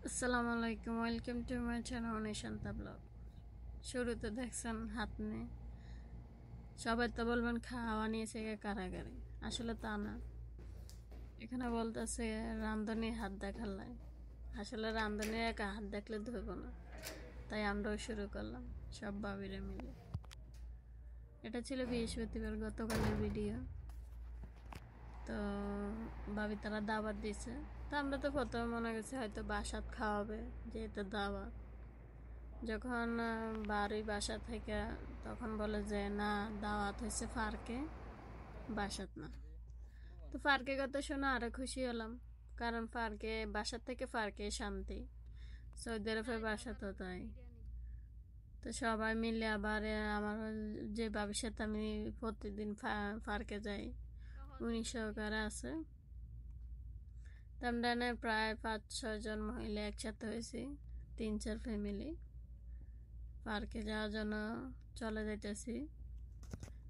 আসসালামু আলাইকুম, welcome to my channel Nishanta blog. শুরুতে দেখছেন হাত নিয়ে, সবাই তো বলবেন খাওয়া নিয়েছে কারাগারে, আসলে তা না। এখানে বলতেছে রান্ধনির হাত দেখালাই, আসলে রান্ধনির একা হাত দেখলে ধরবো না, তাই আমরাও শুরু করলাম সব ভাবিরা মিলে। এটা ছিল বৃহস্পতিবার গতকালের ভিডিও। তো ভাবি তারা দাওয়াত দিয়েছে, তো আমরা তো প্রথমে মনে করছি হয়তো বাসাত খাওয়াবে, যেহেতু দাওয়াত। যখন বাড়ি বাসা থেকে তখন বলে যে না, দাওয়াত হয়েছে পার্কে, বাসাত না। তো পার্কের কথা শুনে আরো খুশি হলাম, কারণ পার্কে বাসার থেকে পার্কে শান্তি। সৌদি আরবের বাসাত তাই। তো সবাই মিলে আবার আমার যে বাবির সাথে আমি প্রতিদিন পার্কে যাই, উনি সহকারে আছে। তো আমরা প্রায় 5-6 জন মহিলা একসাথে হয়েছি, 3-4 ফ্যামিলি পার্কে যাওয়ার জন্য চলে যাইতেছি।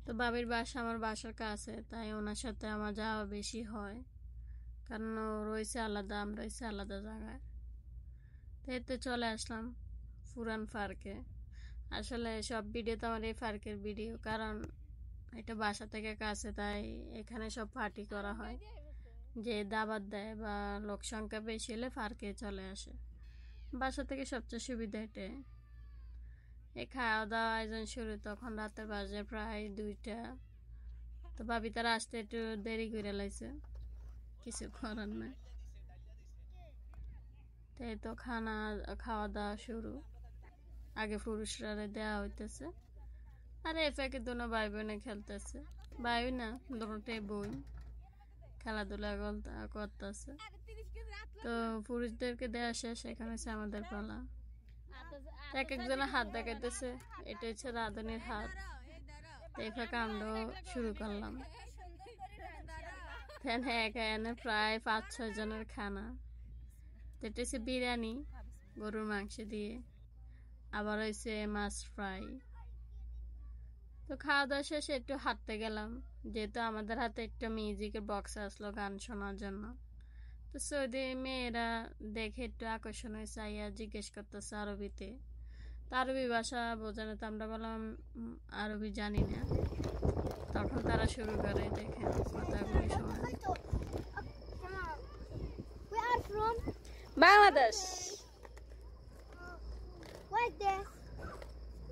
তো বাবির বাসা আমার বাসার কাছে, তাই ওনার সাথে আমার যাওয়া বেশি হয়, কারণ ও রয়েছে আলাদা, আমরা রয়েছে আলাদা জায়গায়। তো এতে চলে আসলাম পুরান পার্কে। আসলে সব ভিডিও তো আমার এই পার্কের ভিডিও, কারণ এটা বাসা থেকে কাছে, তাই এখানে সব পার্টি করা হয়। যে দাবাত দেয় বা লোক সংখ্যা বেশি হলে পার্কে চলে আসে। বাসা থেকে সবচেয়ে সুবিধা এটাই। এই খাওয়া দাওয়া আয়োজন শুরু, তখন রাতের বাজে প্রায় 2টা। তো ভাবি তারা আসতে একটু দেরি করে লাইছে, কিছু করার নাই। তাই তো খাওয়া দাওয়া শুরু। আগে পুরুষরা দেওয়া হইতেছে, আর এ ফাঁকে দুনো ভাই বোনে খেলতেছে। ভাই না, দুটোটাই বোন খেলাধুলা করতেছে। তো পুরুষদেরকে দেওয়া শেষ, এখানে হচ্ছে আমাদের পালা। এক একজনের হাত দেখাইতেছে, এটা হচ্ছে রাঁধুনির হাত। তো এই ফাঁকে আমরাও শুরু করলাম। এখানে প্রায় 5-6 জনের খানা। এটা হচ্ছে বিরিয়ানি গরুর মাংস দিয়ে, আবার হয়েছে মাছ ফ্রাই। তো খাওয়া দাওয়া শেষে একটু হাঁটতে গেলাম, যেহেতু আমাদের হাতে একটা মিউজিকের বক্স আসলো গান শোনার জন্য। তো সৌদি মেয়েরা দেখে একটু আকর্ষণ হয়েছে, আইয়া জিজ্ঞেস করতেছে আরবিতে। তো আরবি ভাষা বোঝানো, তো আমরা বললাম আরবি জানি না। তখন তারা শুরু করে, দেখে কথাগুলি শোনা। বাংলাদেশ।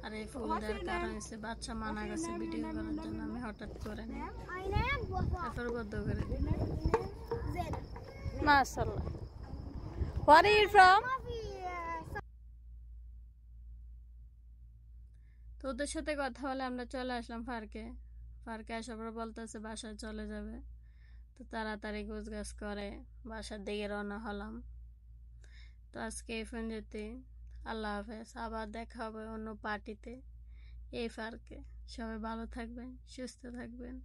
আর এই ফুলটার কারণ হচ্ছে বাচ্চা মানা গেছে ভিডিও করার জন্য, আমি হঠাৎ করে নিই, তারপর বদ্ধ করে দিই। মাশাআল্লাহ। Where are you from? তো ওদের সাথে কথা বলে আমরা চলে আসলাম পার্কে। পার্কে আসার পর বলতেছে বাসায় চলে যাবে। তো তাড়াতাড়ি গোছগাছ করে বাসার দিকে রওনা হলাম। তো আজকে এই ফোন যেতে, আল্লাহ হাফেজ, আবার দেখা হবে অন্য পার্টিতে এই পার্কে। সবাই ভালো থাকবেন, সুস্থ থাকবেন,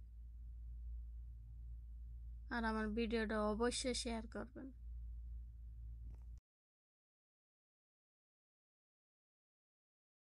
আর আমার ভিডিওটা অবশ্যই শেয়ার করবেন।